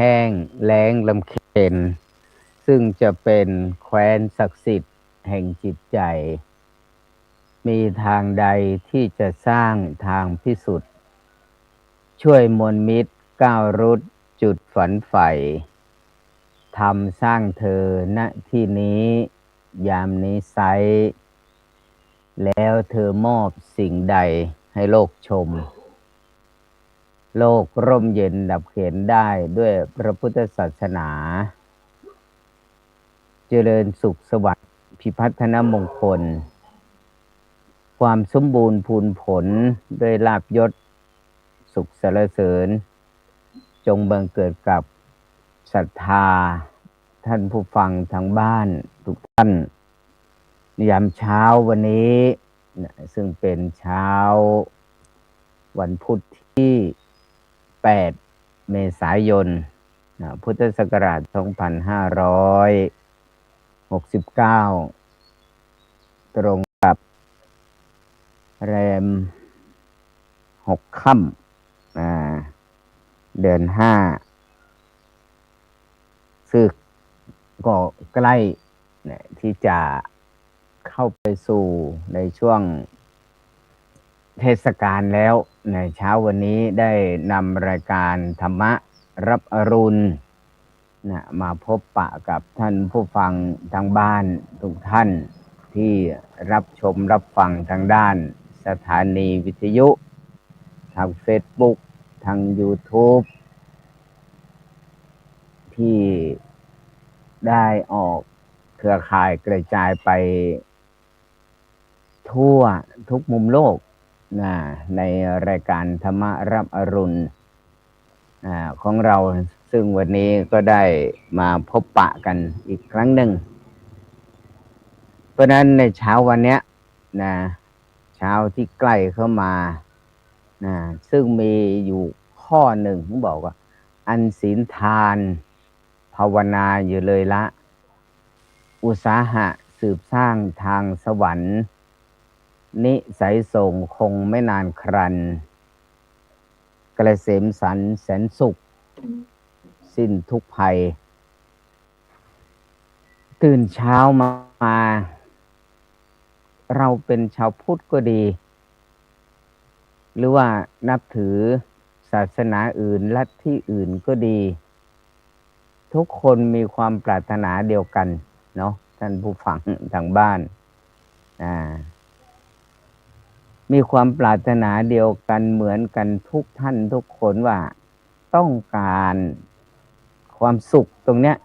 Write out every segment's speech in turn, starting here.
แห้งแล้งลำเค็ญซึ่งจะเป็นแคว้นศักดิ์สิทธิ์แห่งจิตใจ มีทางใดที่จะสร้างทางพิสุทธิ์ช่วยมวลมิตรก้าวรุดจุดฝันใฝ่ทำสร้างเธอณที่นี้ยามนี้ไซร้แล้วเธอมอบสิ่งใดให้โลกชม โลกร่มเย็นดับเข็ญได้ด้วยพระพุทธศาสนา เจริญสุขสวัสดิ์พิพัฒนมงคล ความสมบูรณ์พูนผลด้วยลาภยศสุขสรรเสริญ จงบังเกิดกับศรัทธาท่านผู้ฟังทางบ้านทุกท่านยามเช้าวันนี้ซึ่งเป็นเช้าวันพุธที่ 8 เมษายน พุทธศักราช 2569 ตรงกับแรม 6 ค่ำเดือน 5 ซึ่งก็ใกล้ที่จะเข้าไปสู่ในช่วงเทศกาลแล้วในเช้าวันนี้ได้นำรายการธรรมะรับอรุณมาพบปะกับท่านผู้ฟังทางบ้านทุกท่านที่รับชมรับฟังทางด้านสถานีวิทยุทาง Facebook ทาง YouTube ที่ได้ออกเครือข่ายกระจายไปทั่วทุกมุมโลกในรายการธรรมะรับอรุณของเราซึ่งวันนี้ก็ได้มาพบปะกันอีกครั้งหนึ่งเพราะนั้นในเช้าวันนี้เช้าที่ใกล้เข้ามาซึ่งมีอยู่ข้อหนึ่งผมบอกว่าอันศีลทานภาวนาอยู่เลยละอุตสาหะสืบสร้างทางสวรรค์นิสัยส่งคงไม่นานครันเกษมสันต์แสนสุขสิ้นทุกภัยตื่นเช้ามาเราเป็นชาวพุทธก็ดีหรือว่านับถือศาสนาอื่นลัทธิอื่นก็ดีทุกคนมีความปรารถนาเดียวกันเนาะท่านผู้ฟังทางบ้านมีความปรารถนาเดียวกันเหมือนกันทุกท่านทุกคนว่าต้องการความสุขตรงเนี้ย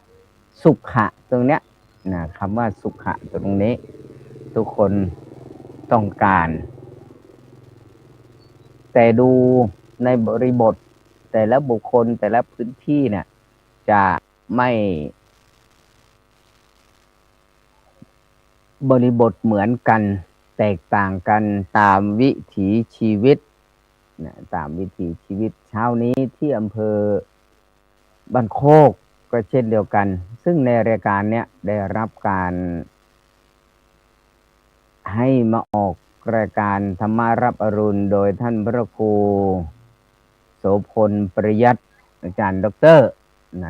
สุขะตรงเนี้ยคำว่าสุขะตรงนี้ทุกคนต้องการแต่ดูในบริบทแต่ละบุคคลแต่ละพื้นที่เนี่ยจะไม่บริบทเหมือนกันแตกต่างกันตามวิถีชีวิตตามวิถีชีวิตเช้านี้ที่อำเภอบ้านโคกก็เช่นเดียวกันซึ่งในรายการเนี้ยได้รับการให้มาออกรายการธรรมารับอรุณโดยท่านพระครูโสพลปริยัติอาจารย์ด็อกเตอร์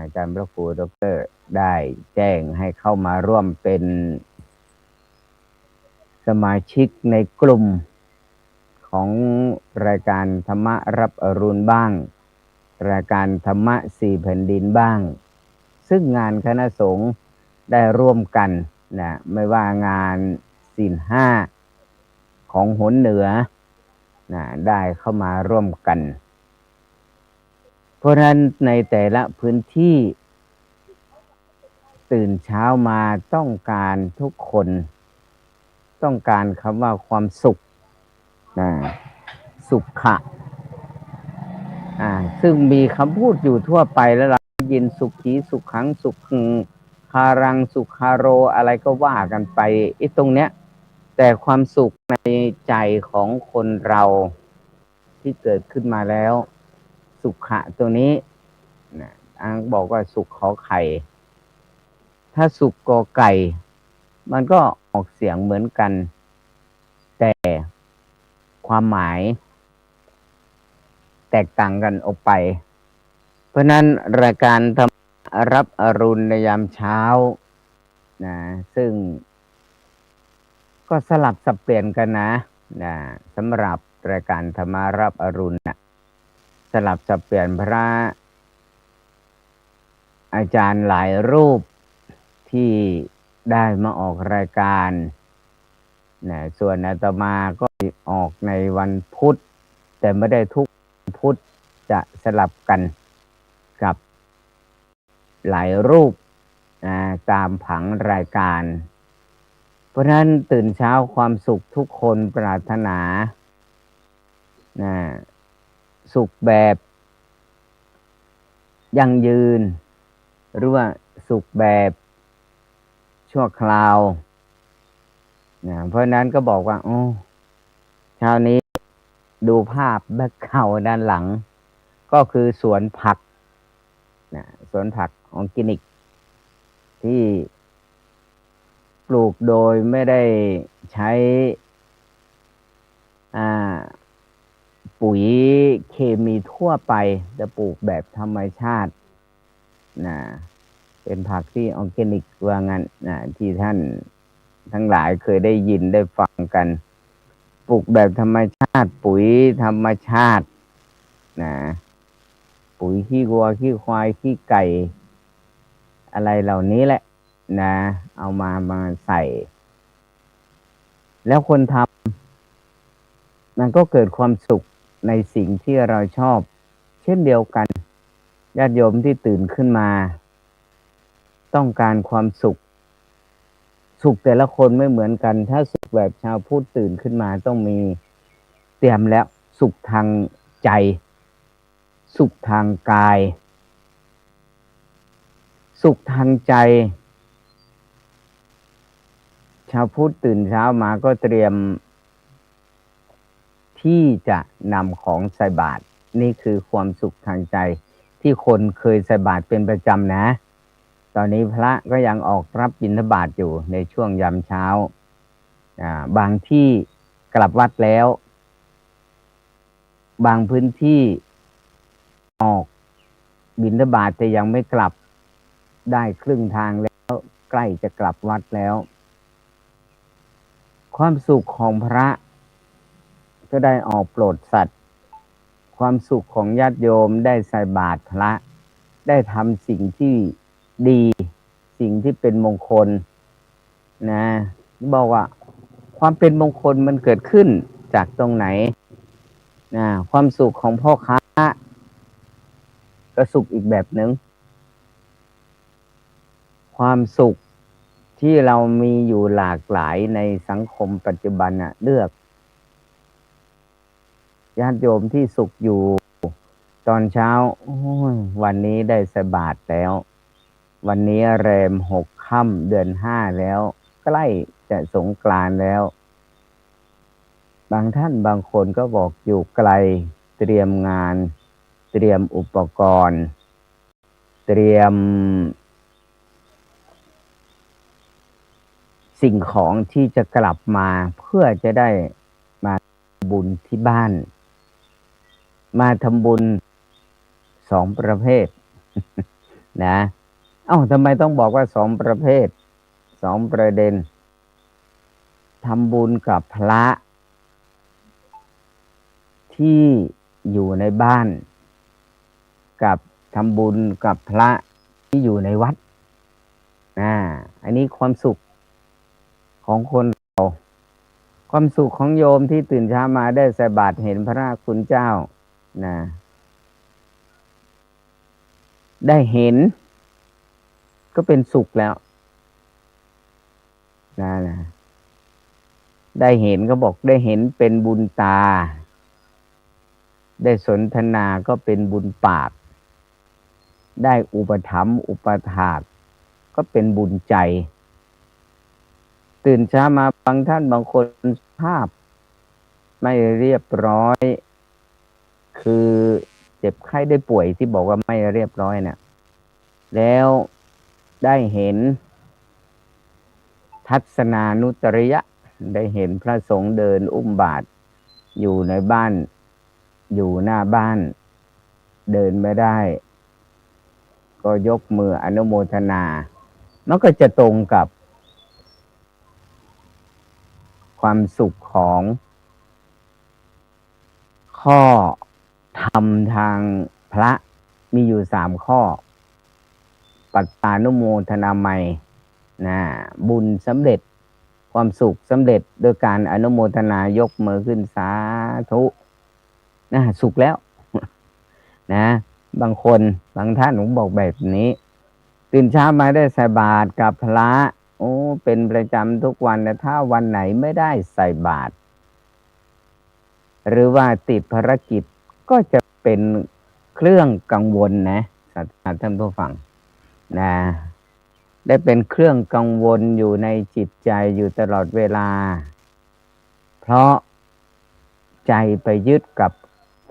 อาจารย์พระครูด็อกเตอร์ได้แจ้งให้เข้ามาร่วมเป็นสมาชิกในกลุ่มของรายการธรรมะรับอรุณบ้างรายการธรรมะสี่แผ่นดินบ้างซึ่งงานคณะสงฆ์ได้ร่วมกันไม่ว่างานศีลห้าของหนเหนือได้เข้ามาร่วมกันเพราะฉะนั้นในแต่ละพื้นที่ตื่นเช้ามาต้องการทุกคนต้องการคำว่าความสุขสุขะซึ่งมีคำพูดอยู่ทั่วไปแล้วเราได้ยินสุขีสุขขังสุขคารังสุขคาโรอะไรก็ว่ากันไปตรงเนี้ยแต่ความสุขในใจของคนเราที่เกิดขึ้นมาแล้วสุขะตัวนี้บอกว่าสุขขอไข่ถ้าสุขกอไก่มันก็ออกเสียงเหมือนกันแต่ความหมายแตกต่างกันออกไป เพราะนั้นรายการธรรมรับอรุณในยามเช้านะซึ่งก็สลับสับเปลี่ยนกันนะสำหรับรายการธรรมารับอรุณนะสลับสับเปลี่ยนพระอาจารย์หลายรูปที่ได้มาออกรายการนะส่วนอาตมาก็ออกในวันพุธแต่ไม่ได้ทุกพุธจะสลับกันกับหลายรูปนะตามผังรายการเพราะฉะนั้นตื่นเช้าความสุขทุกคนปรารถนานะสุขแบบยั่งยืนหรือว่าสุขแบบชั่วคราวนะเพราะนั้นก็บอกว่าโอ้เช้านี้ดูภาพแบ็คเก่าด้านหลังก็คือสวนผักนะสวนผักออร์แกนิกที่ปลูกโดยไม่ได้ใช้ปุ๋ยเคมีทั่วไปจะปลูกแบบธรรมชาตินะเป็นผักที่ออร์แกนิกว่างั้นนะที่ท่านทั้งหลายเคยได้ยินได้ฟังกันปลูกแบบธรรมชาติปุ๋ยธรรมชาตินะปุ๋ยขี้วัวขี้ควายขี้ไก่อะไรเหล่านี้แหละนะเอามาใส่ แล้วคนทำมันก็เกิดความสุขในสิ่งที่เราชอบเช่นเดียวกันญาติโยมที่ตื่นขึ้นมาต้องการความสุขแต่ละคนไม่เหมือนกันถ้าสุขแบบชาวพุทธตื่นขึ้นมาต้องมีเตรียมแล้วสุขทางใจสุขทางกายสุขทางใจชาวพุทธตื่นเช้ามาก็เตรียมที่จะนำของใส่บาตรนี่คือความสุขทางใจที่คนเคยใส่บาตรเป็นประจำนะตอนนี้พระก็ยังออกรับบิณฑบาตอยู่ในช่วงยามเช้าบางที่กลับวัดแล้วบางพื้นที่ออกบิณฑบาตแต่ยังไม่กลับได้ครึ่งทางแล้วใกล้จะกลับวัดแล้วความสุขของพระก็ได้ออกโปรดสัตว์ความสุขของญาติโยมได้ใส่บาตรพระได้ทำสิ่งที่ดีสิ่งที่เป็นมงคลนะบอกว่าความเป็นมงคลมันเกิดขึ้นจากตรงไหนนะความสุขของพ่อค้าก็สุขอีกแบบหนึ่งความสุขที่เรามีอยู่หลากหลายในสังคมปัจจุบันเลือกญาติโยมที่สุขอยู่ตอนเช้าโอ้ยวันนี้ได้ใส่บาตรแล้ววันนี้แรม6 ค่ำเดือน 5แล้วใกล้จะสงกรานต์แล้วบางท่านบางคนก็บอกอยู่ไกลเตรียมงานเตรียมอุปกรณ์เตรียมสิ่งของที่จะกลับมาเพื่อจะได้มาบุญที่บ้านมาทำบุญ2 ประเภทนะทำไมต้องบอกว่า2 ประเภท2 ประเด็นทำบุญกับพระที่อยู่ในบ้านกับทำบุญกับพระที่อยู่ในวัดอันนี้ความสุขของคนเราความสุขของโยมที่ตื่นเช้ามาได้ใส่บาตรเห็นพระคุณเจ้าได้เห็นก็เป็นสุขแล้วนะได้เห็นก็บอกได้เห็นเป็นบุญตาได้สนทนาก็เป็นบุญปากได้อุปถัมภ์อุปถากก็เป็นบุญใจตื่นเช้ามาบางท่านบางคนภาพไม่เรียบร้อยคือเจ็บไข้ได้ป่วยที่บอกว่าไม่เรียบร้อยแล้วได้เห็นทัศนานุตริยะได้เห็นพระสงฆ์เดินอุ้มบาตรอยู่ในบ้านอยู่หน้าบ้านเดินไม่ได้ ก็ยกมืออนุโมทนา มันก็จะตรงกับความสุขของข้อธรรมทางพระมีอยู่3 ข้อ ปัตตานุโมทนาไมยนะบุญสำเร็จความสุขสำเร็จโดยการอนุโมทนายกมือขึ้นสาธุนะสุขแล้ว นะบางคนบางท่านผมบอกแบบนี้ตื่นเช้ามาได้ใส่บาตรกับพระโอ้เป็นประจำทุกวันแต่ถ้าวันไหนไม่ได้ใส่บาตรหรือว่าติดภารกิจก็จะเป็นเครื่องกังวลนะท่านผู้ฟังนะได้เป็นเครื่องกังวลอยู่ในจิตใจอยู่ตลอดเวลาเพราะใจไปยึดกับ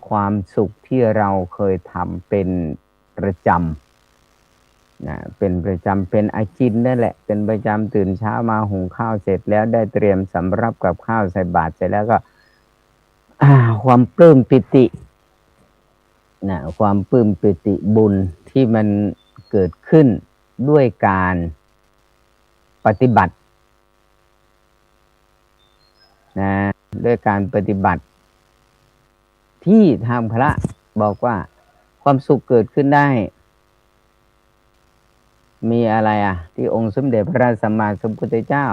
ความสุขที่เราเคยทำเป็นประจำนะเป็นประจำเป็นอาชีพนั่นแหละเป็นประจำตื่นเช้ามาหุงข้าวเสร็จแล้วได้เตรียมสำรับกับข้าวใส่บาตรเสร็จแล้วก็ความปลื้มปิตินะความปลื้มปิติบุญที่มันเกิดขึ้นด้วยการปฏิบัตินะด้วยการปฏิบัติที่ทางพระบอกว่าความสุขเกิดขึ้นได้มีอะไรที่องค์สมเด็จพระสัมมาสัมพุทธเจ้า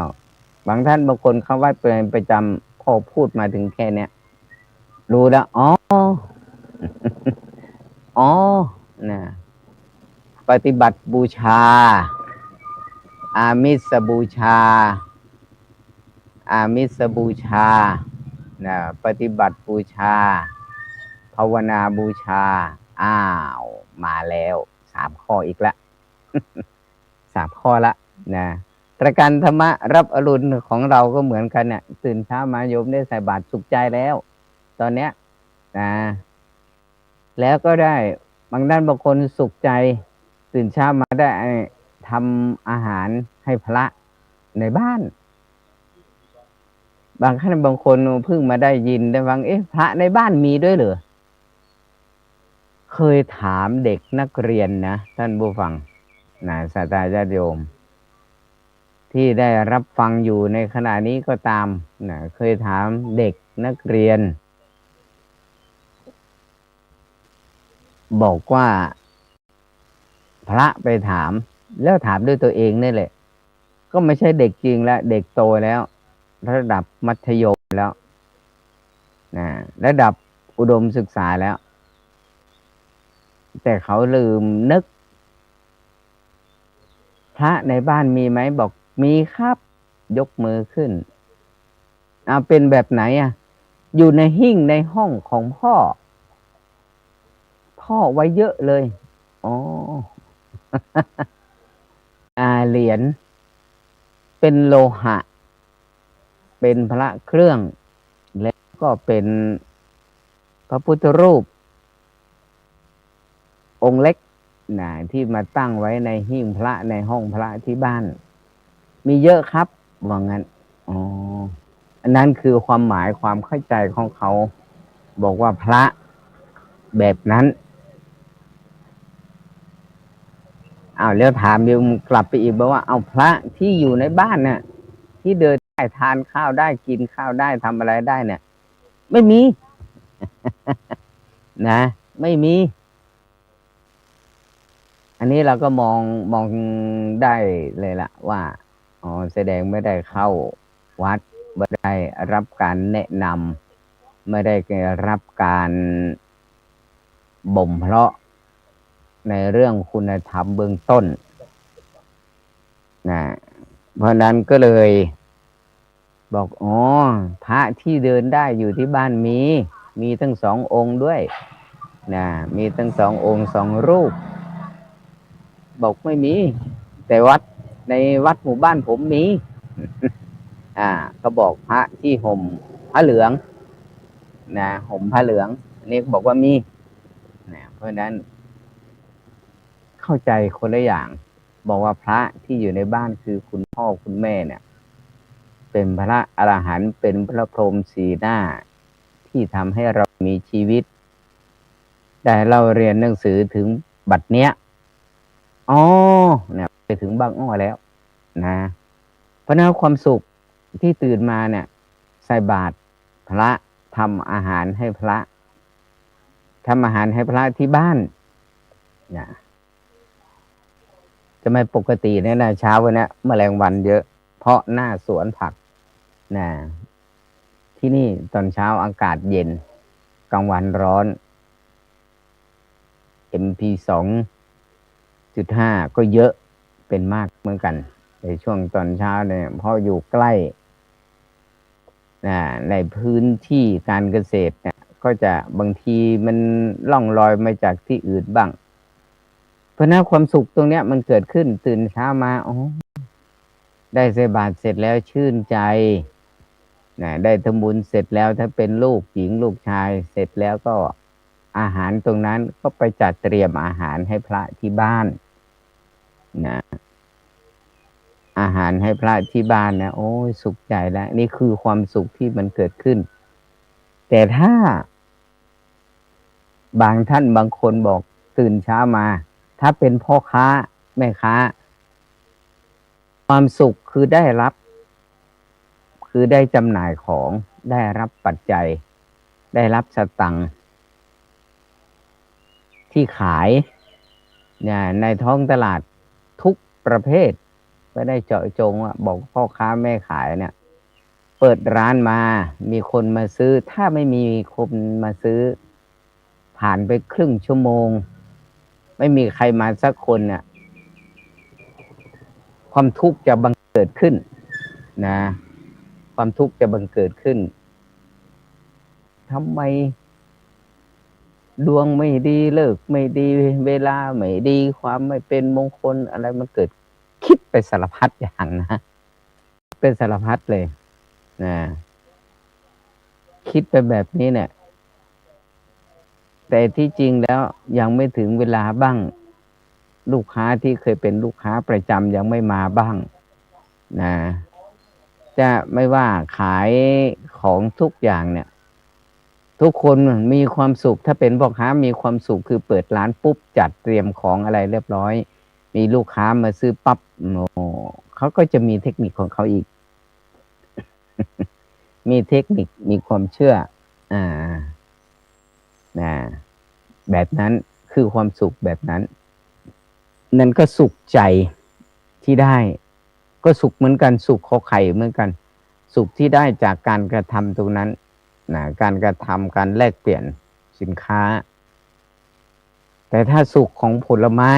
บางท่านบางคนเข้าวัดเป็นประจำพอพูดมาถึงแค่เนี้ยรู้แล้วอ๋อนะปฏิบัติบูชาอามิสบูชานะปฏิบัติบูชาภาวนาบูชาอ้าวมาแล้ว3 ข้ออีกละ3 ข้อละนะประกันธรรมะรับอรุณของเราก็เหมือนกันเนี่ยตื่นเช้ามาโยมได้ใส่บาตรสุขใจแล้วตอนเนี้ยนะแล้วก็ได้บางท่านบางคนสุขใจตื่นเช้ามาได้ทำอาหารให้พระในบ้านบางท่านบางคนเพิ่งมาได้ยินได้ฟังพระในบ้านมีด้วยเหรอเคยถามเด็กนักเรียนนะท่านผู้ฟังนะศรัทธาญาติโยมที่ได้รับฟังอยู่ในขณะนี้ก็ตามนะเคยถามเด็กนักเรียนบอกว่าพระไปถามแล้วถามด้วยตัวเองนี่แหละก็ไม่ใช่เด็กจริงแล้วเด็กโตแล้วระดับมัธยมแล้วนะระดับอุดมศึกษาแล้วแต่เขาลืมนึกพระในบ้านมีไหมบอกมีครับยกมือขึ้นเป็นแบบไหนอยู่ในหิ้งในห้องของพ่อไว้เยอะเลยอ๋อ เหรียญเป็นโลหะเป็นพระเครื่องแล้วก็เป็นพระพุทธรูปองค์เล็กที่มาตั้งไว้ในหิ้งพระในห้องพระที่บ้านมีเยอะครับว่างั้นอ๋ออันนั้นคือความหมายความเข้าใจของเขาบอกว่าพระแบบนั้นแล้วถามโยมกลับไปอีกบอกว่าเอาพระที่อยู่ในบ้านเนี่ยที่เดินได้ทานข้าวได้กินข้าวได้ทำอะไรได้เนี่ยไม่มี นะไม่มีอันนี้เราก็มองได้เลยล่ะว่าแสดงไม่ได้เข้าวัดไม่ได้รับการแนะนำไม่ได้รับการบ่มเพาะในเรื่องคุณธรรมเบื้องต้นนะเพราะนั้นก็เลยบอกพระที่เดินได้อยู่ที่บ้านมีทั้ง2 องค์ด้วยนะมีทั้ง2 องค์2 รูปบอกไม่มีแต่ในวัดหมู่บ้านผมมีก็บอกพระที่ห่มผ้าเหลืองนะห่มผ้าเหลืองอันนี้บอกว่ามีนะเพราะนั้นเข้าใจคนละอย่างบอกว่าพระที่อยู่ในบ้านคือคุณพ่อคุณแม่เนี่ยเป็นพระอรหันต์เป็นพระพรหมสีหน้าที่ทำให้เรามีชีวิตได้เราเรียนหนังสือถึงบัดเนี้ย อ๋อเนี่ยไปถึงบางอ้อแล้วนะเพราะนั้นความสุขที่ตื่นมาเนี่ยใส่บาตรพระทำอาหารให้พระทำอาหารให้พระที่บ้านนะจะไม่ปกติเนี่ยนะเช้าวันนี้แมลงวันเยอะเพราะหน้าสวนผักนะที่นี่ตอนเช้าอากาศเย็นกลางวันร้อน MP2.5ก็เยอะเป็นมากเหมือนกันในช่วงตอนเช้าเนี่ยเพราะอยู่ใกล้ในพื้นที่การเกษตรเนี่ยก็จะบางทีมันล่องลอยมาจากที่อื่นบ้างเพราะนั้นความสุขตรงเนี้ยมันเกิดขึ้นตื่นเช้ามาโอ้ได้ใส่บาตรเสร็จแล้วชื่นใจได้ทำบุญเสร็จแล้วถ้าเป็นลูกหญิงลูกชายเสร็จแล้วก็อาหารตรงนั้นก็ไปจัดเตรียมอาหารให้พระที่บ้านนะอาหารให้พระที่บ้านนะโอ้ยสุขใจแล้วนี่คือความสุขที่มันเกิดขึ้นแต่ถ้าบางท่านบางคนบอกตื่นเช้ามาถ้าเป็นพ่อค้าแม่ค้าความสุขคือได้รับคือได้จำหน่ายของได้รับปัจจัยได้รับสตังค์ที่ขายในท้องตลาดทุกประเภทก็ได้เจาะจงว่าบอกพ่อค้าแม่ขายเนี่ยเปิดร้านมามีคนมาซื้อถ้าไม่มีคนมาซื้อผ่านไปครึ่งชั่วโมงไม่มีใครมาสักคนเนี่ยความทุกข์จะบังเกิดขึ้นนะความทุกข์จะบังเกิดขึ้นทำไมดวงไม่ดีเลิกไม่ดีเวลาไม่ดีความไม่เป็นมงคลอะไรมันเกิดคิดไปสารพัดอย่างนะเป็นสารพัดเลยนะคิดไปแบบนี้เนี่ยแต่ที่จริงแล้วยังไม่ถึงเวลาบ้างลูกค้าที่เคยเป็นลูกค้าประจำยังไม่มาบ้างนะจะไม่ว่าขายของทุกอย่างเนี่ยทุกคนมีความสุขถ้าเป็นพ่อค้ามีความสุขคือเปิดร้านปุ๊บจัดเตรียมของอะไรเรียบร้อยมีลูกค้ามาซื้อปั๊บโอ้เขาก็จะมีเทคนิคของเขาอีก มีเทคนิคมีความเชื่ออ่านะแบบนั้นคือความสุขแบบนั้นนั่นก็สุขใจที่ได้ก็สุขเหมือนกันสุขขอไข่เหมือนกันสุขที่ได้จากการกระทำตรงนั้นการกระทำการแลกเปลี่ยนสินค้าแต่ถ้าสุขของผลไม้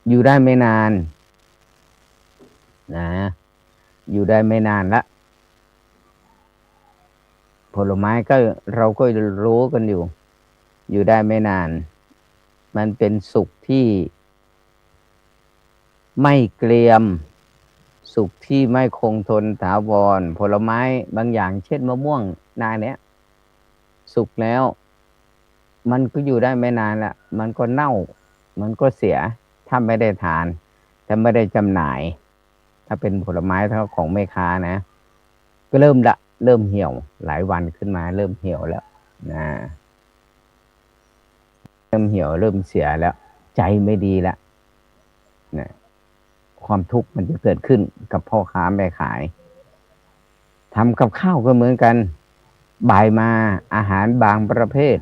อยู่ได้ไม่นานนะอยู่ได้ไม่นานละผลไม้ก็เราก็รู้กันอยู่ได้ไม่นานมันเป็นสุขที่ไม่เกรียมสุขที่ไม่คงทนถาวรผลไม้บางอย่างเช่นมะม่วงนาเนี้ยสุกแล้วมันก็อยู่ได้ไม่นานละมันก็เน่ามันก็เสียถ้าไม่ได้ทานถ้าไม่ได้จำหน่ายถ้าเป็นผลไม้เท่าของแม่ค้านะก็เริ่มเหี่ยวหลายวันขึ้นมาเริ่มเหี่ยวแล้วนะเริ่มเหี่ยวเริ่มเสียแล้วใจไม่ดีแล้วนะความทุกข์มันจะเกิดขึ้นกับพ่อค้าแม่ขายทำกับข้าวก็เหมือนกันบ่ายมาอาหารบางประเภท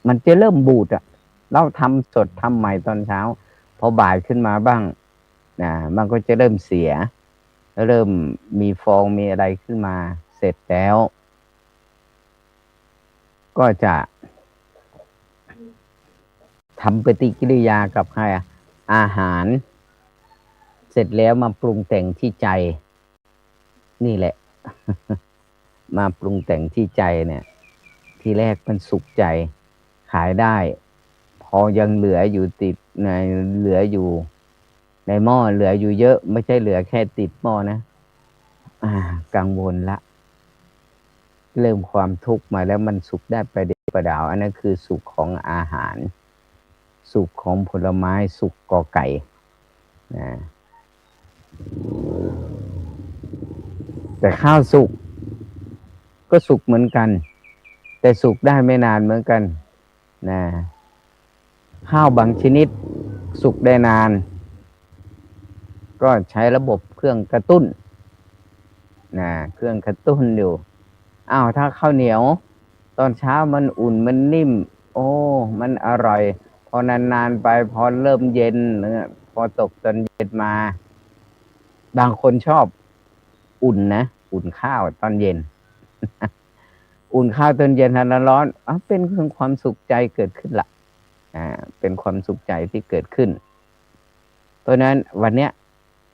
มันจะเริ่มบูดเราทำสดทำใหม่ตอนเช้าพอบ่ายขึ้นมาบ้างมันก็จะเริ่มเสียเริ่มมีฟองมีอะไรขึ้นมาเสร็จแล้วก็จะทำปฏิกิริยากับใครอาหารเสร็จแล้วมาปรุงแต่งที่ใจนี่แหละ มาปรุงแต่งที่ใจเนี่ยทีแรกมันสุขใจขายได้พอยังเหลืออยู่ติดในเหลืออยู่ในหม้อเหลืออยู่เยอะไม่ใช่เหลือแค่ติดหม้อนะกังวลละเริ่มความทุกข์มาแล้วมันสุขได้ประเดี๋ยวประดาวอันนั้นคือสุขของอาหารสุขของผลไม้สุขกอไก่นะแต่ข้าวสุกก็สุกเหมือนกันแต่สุกได้ไม่นานเหมือนกันนะข้าวบางชนิด สุกได้นานก็ใช้ระบบเครื่องกระตุ้นนะเครื่องกระตุ้นอยู่อ้าวถ้าข้าวเหนียวตอนเช้ามันอุ่นมันนิ่มโอ้มันอร่อยพอนานๆไปพอเริ่มเย็นเนี่ยพอตกตอนเย็นมาบางคนชอบอุ่นนะอุ่นข้าวตอนเย็นอุ่นข้าวตอนเย็นทานร้อนอ๋อเป็นเรื่องความสุขใจเกิดขึ้นละเป็นความสุขใจที่เกิดขึ้นเพราะนั้นวันเนี้ย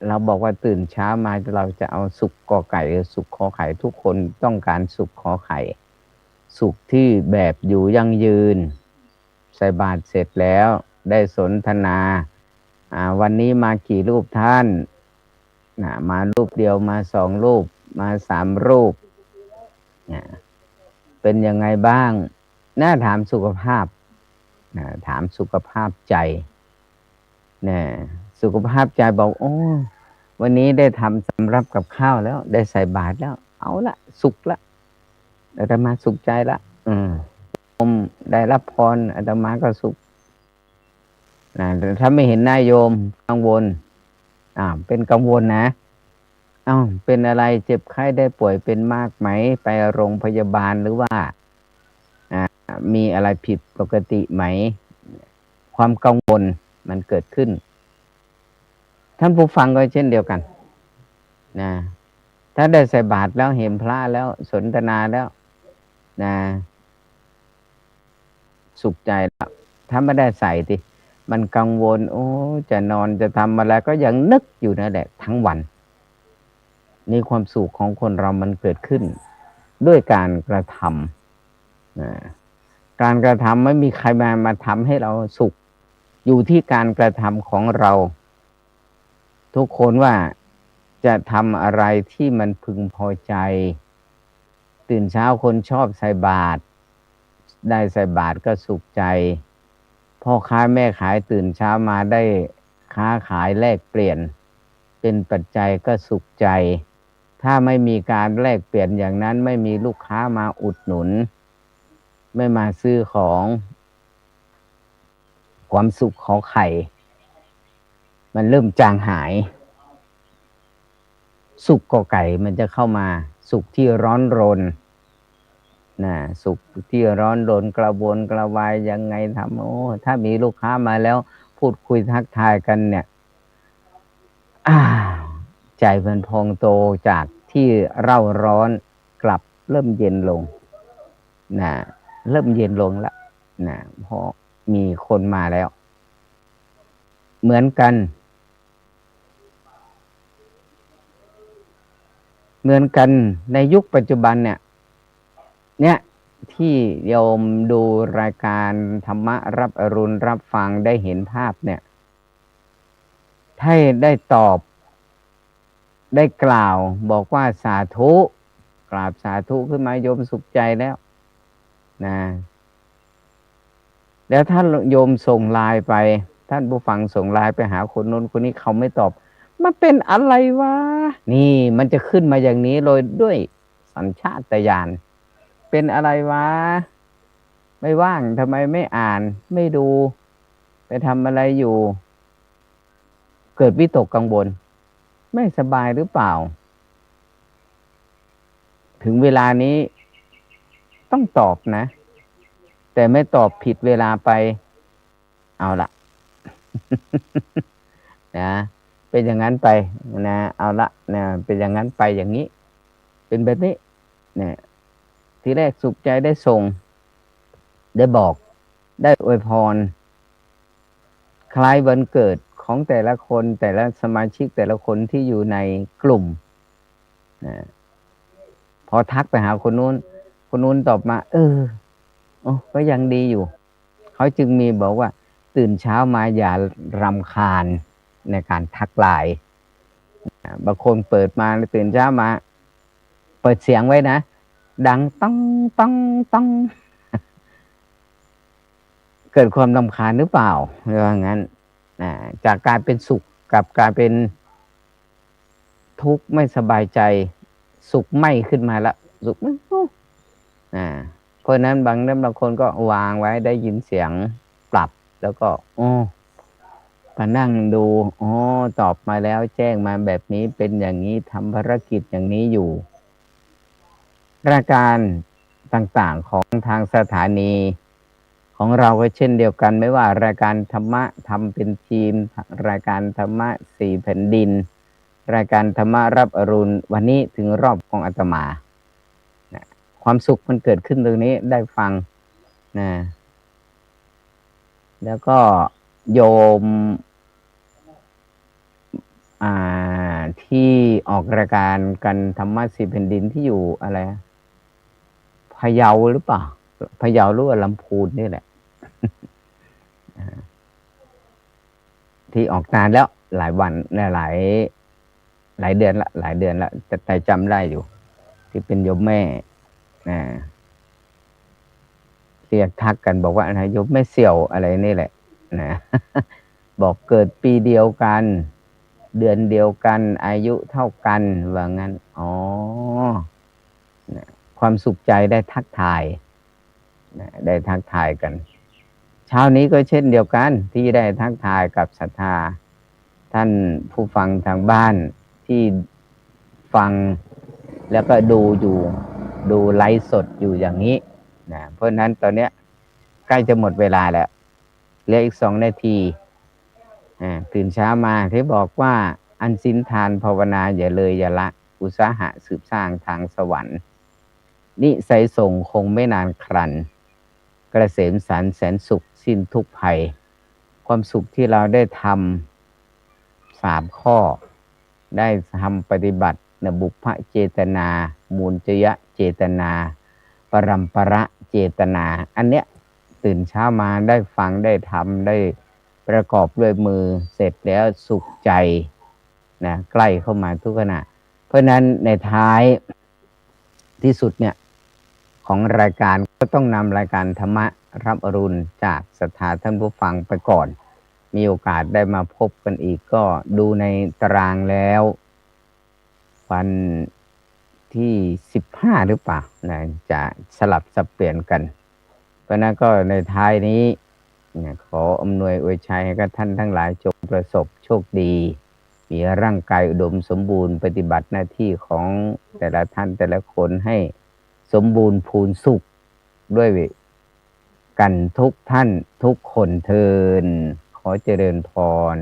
เราบอกว่าตื่นเช้ามาเราจะเอาสุขกอไก่หรือสุขขอไข่ทุกคนต้องการสุขขอไข่สุขที่แบบอยู่ยั่งยืนใส่บาตรเสร็จแล้วได้สนทนาวันนี้มากี่รูปท่านมารูปเดียวมา2 รูปมา3 รูปเป็นยังไงบ้างน่าถามสุขภาพถามสุขภาพใจเนี่ยสุขภาพใจบอกโอ้วันนี้ได้ทำสำรับกับข้าวแล้วได้ใส่บาตรแล้วเอาละสุขละอาตมาสุขใจละผมได้รับพรอาตมาก็สุขแต่ถ้าไม่เห็นหน้าโยมกังวลเป็นกังวลนะเป็นอะไรเจ็บไข้ได้ป่วยเป็นมากไหมไปโรงพยาบาลหรือว่ามีอะไรผิดปกติไหมความกังวลมันเกิดขึ้นท่านผู้ฟังก็เช่นเดียวกันนะถ้าได้ใส่บาตรแล้วเห็นพระแล้วสนทนาแล้วนะสุขใจแล้วถ้าไม่ได้ใส่ดิมันกังวลโอ้จะนอนจะทำอะไรก็ยังนึกอยู่นั่นแหละทั้งวันนี่ความสุขของคนเรามันเกิดขึ้นด้วยการกระทำการกระทำไม่มีใครมาทำให้เราสุขอยู่ที่การกระทำของเราทุกคนว่าจะทำอะไรที่มันพึงพอใจตื่นเช้าคนชอบใส่บาตรได้ใส่บาตรก็สุขใจพ่อค้าแม่ขายตื่นเช้ามาได้ค้าขายแลกเปลี่ยนเป็นปัจจัยก็สุขใจถ้าไม่มีการแลกเปลี่ยนอย่างนั้นไม่มีลูกค้ามาอุดหนุนไม่มาซื้อของความสุขของไข่มันเริ่มจางหายสุขกอไก่มันจะเข้ามาสุขที่ร้อนรนสุขที่ร้อนรนกระวนกระวายยังไงทำโอ้ถ้ามีลูกค้ามาแล้วพูดคุยทักทายกันเนี่ยใจมันพองโตจากที่เร่าร้อนกลับเริ่มเย็นลงเริ่มเย็นลงแล้วเพราะมีคนมาแล้วเหมือนกันในยุคปัจจุบันเนี่ยที่โยมดูรายการธรรมะรับอรุณรับฟังได้เห็นภาพเนี่ยให้ได้ตอบได้กล่าวบอกว่าสาธุกราบสาธุขึ้นมาโยมสุขใจแล้วแล้วท่านโยมส่งไลน์ไปท่านผู้ฟังส่งไลน์ไปหาคนนู้นคนนี้เขาไม่ตอบมันเป็นอะไรวะนี่มันจะขึ้นมาอย่างนี้โดยด้วยสัญชาตญาณเป็นอะไรวะไม่ว่างทำไมไม่อ่านไม่ดูไปทำอะไรอยู่เกิดวิตกกังวลไม่สบายหรือเปล่าถึงเวลานี้ต้องตอบนะแต่ไม่ตอบผิดเวลาไปเอาละเป็นอย่างนั้นไปเอาละเป็นอย่างนั้นไปอย่างนี้เป็นแบบนี้ทีแรกสุขใจได้ส่งได้บอกได้อวยพรคล้ายวันเกิดของแต่ละคนแต่ละสมาชิกแต่ละคนที่อยู่ในกลุ่มพอทักไปหาคนนู้นตอบมาก็ยังดีอยู่เขาจึงมีบอกว่าตื่นเช้ามาอย่ารำคาญในการทักไลน์บางคนเปิดมาตื่นเช้ามาเปิดเสียงไว้นะดังต้องต้องต้องเกิดความรำคาญหรือเปล่าเรื่องงั้นจากการเป็นสุขกับการเป็นทุกข์ไม่สบายใจสุขไม่ขึ้นมาละสุขไม่เพราะนั้นบางคนก็วางไว้ได้ยินเสียงปรับแล้วก็ ก็นั่งดูอ๋อตอบมาแล้วแจ้งมาแบบนี้เป็นอย่างนี้ทำภารกิจอย่างนี้อยู่รายการต่างๆของทางสถานีของเราก็เช่นเดียวกันไม่ว่ารายการธรรมะทำเป็นทีมรายการธรรมะสี่แผ่นดินรายการธรรมะรับอรุณวันนี้ถึงรอบของอาตมาความสุขมันเกิดขึ้นตรงนี้ได้ฟังนะแล้วก็โยมที่ออกรายการกันธรรมะสี่แผ่นดินที่อยู่อะไรพะเยาหรือเปล่าพะเยาหรือว่าลำพูนนี่แหละที่ออกนานแล้วหลายวันหลายเดือนละแต่จำได้อยู่ที่เป็นโยมแม่เรียกทักกันบอกว่าอะไรโยมแม่เสี่ยวอะไรนี่แหละนะบอกเกิดปีเดียวกันเดือนเดียวกันอายุเท่ากันว่างั้นอ๋อความสุขใจได้ทักทายได้ทักทายกันเช้านี้ก็เช่นเดียวกันที่ได้ทักทายกับศรัทธาท่านผู้ฟังทางบ้านที่ฟังแล้วก็ดูไลฟ์สดอยู่อย่างนี้นะเพราะนั้นตอนเนี้ยใกล้จะหมดเวลาแล้วเหลืออีก2 นาทีตื่นเช้ามาที่บอกว่าอันสินทานภาวนาอย่าเลยอย่าละอุตสาหะสืบสร้างทางสวรรค์นิสัยส่งคงไม่นานครันกระเสมสารแสนสุขสิ้นทุกภัยความสุขที่เราได้ทำ3 ข้อได้ทำปฏิบัตินบุพเจตนามูลจยะเจตนาปรัมประเจตนาอันเนี้ยตื่นเช้ามาได้ฟังได้ทำได้ประกอบด้วยมือเสร็จแล้วสุขใจนะใกล้เข้ามาทุกขณะเพราะนั้นในท้ายที่สุดเนี่ยของรายการก็ต้องนำรายการธรรมะรับอรุณจากศรัทธาท่านผู้ฟังไปก่อนมีโอกาสได้มาพบกันอีกก็ดูในตารางแล้ววันที่15หรือเปล่านะจะสลับสับเปลี่ยนกันเพราะนั้นก็ในท้ายนี้ขออำนวยอวยชัยให้กับท่านทั้งหลายจงประสบโชคดีมีร่างกายอุดมสมบูรณ์ปฏิบัติหน้าที่ของแต่ละท่านแต่ละคนให้สมบูรณ์พูนสุขด้วยกันทุกท่านทุกคนเทินขอเจริญพร